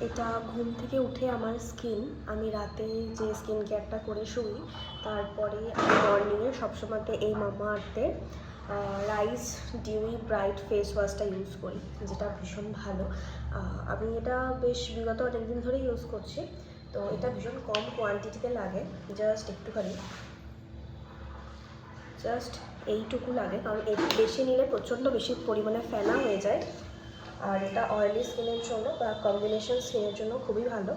এটা ঘুম থেকে উঠে আমার স্কিন, আমি রাতে যে স্কিন কেয়ারটা করে শুই তারপরে আমি মর্নিংয়ে সবসময়তে এই মামাআর্থের রাইস ডিউই ব্রাইট ফেস ওয়াশটা ইউজ করি, যেটা ভীষণ ভালো। আমি এটা বেশ বিগত অনেকদিন ধরে ইউজ করছি। তো এটা ভীষণ কম কোয়ান্টিটিতে লাগে, জাস্ট এইটুকু লাগে, কারণ এর বেশি নিলে প্রচণ্ড বেশি পরিমাণে ফেনা হয়ে যায়। আর এটা অয়েলি স্কিনের জন্য বা কম্বিনেশন স্কিনের জন্য খুবই ভালো।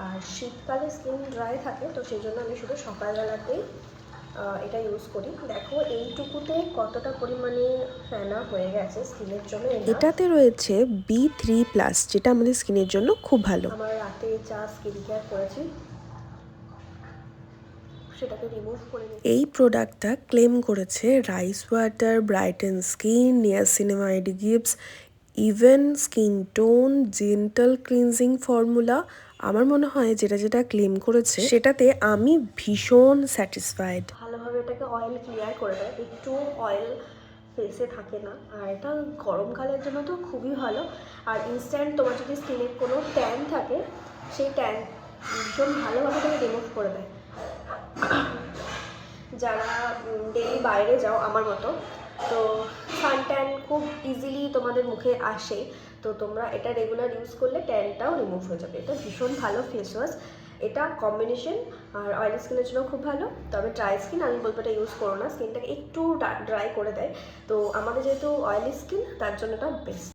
আর শীতকালে স্কিন ড্রাই থাকে, তো সেই জন্য আমি শুধু সকালবেলাতেই এটা ইউজ করি। দেখো এইটুকুতে কতটা পরিমাণে ফেনা হয়ে গেছে স্কিনের জন্য। এটাতে রয়েছে B3+, যেটা আমাদের স্কিনের জন্য খুব ভালো। আমার রাতে যা স্কিন কেয়ার করেছি সেটাকে রিমুভ করে এই প্রোডাক্টটা ক্লেম করেছে rice water, brighten skin, niacinamide gives even skin tone, gentle cleansing formula. আমার মনে হয় যেটা যেটা ক্লেম করেছে সেটাতে আমি ভীষণ স্যাটিসফাইড। ভালোভাবে এটাকে অয়েল ক্লিয়ার করে দেয়, একটু অয়েল ফেসে থাকে না। আর এটা গরমকালের জন্য তো খুবই ভালো। আর ইনস্ট্যান্ট তোমার যদি স্কিনে কোনো ট্যান থাকে, সেই ট্যান ভীষণ ভালোভাবে তাকে রিমুভ করে দেয়। যারা ডেলি বাইরে যাও আমার মতো, তো সানট্যান খুব ইজিলি তোমাদের মুখে আসে, তো তোমরা এটা রেগুলার ইউজ করলে ট্যানটাও রিমুভ হয়ে যাবে। এটা ভীষণ ভালো ফেস ওয়াশ, এটা কম্বিনেশন। আর অয়েলি স্কিনের জন্য খুব ভালো, তবে ড্রাই স্কিন আমি বলবো এটা ইউজ করো না, স্কিনটাকে একটু ড্রাই করে দেয়। তো আমাদের যেহেতু অয়েলি স্কিন, তার জন্য এটা বেস্ট।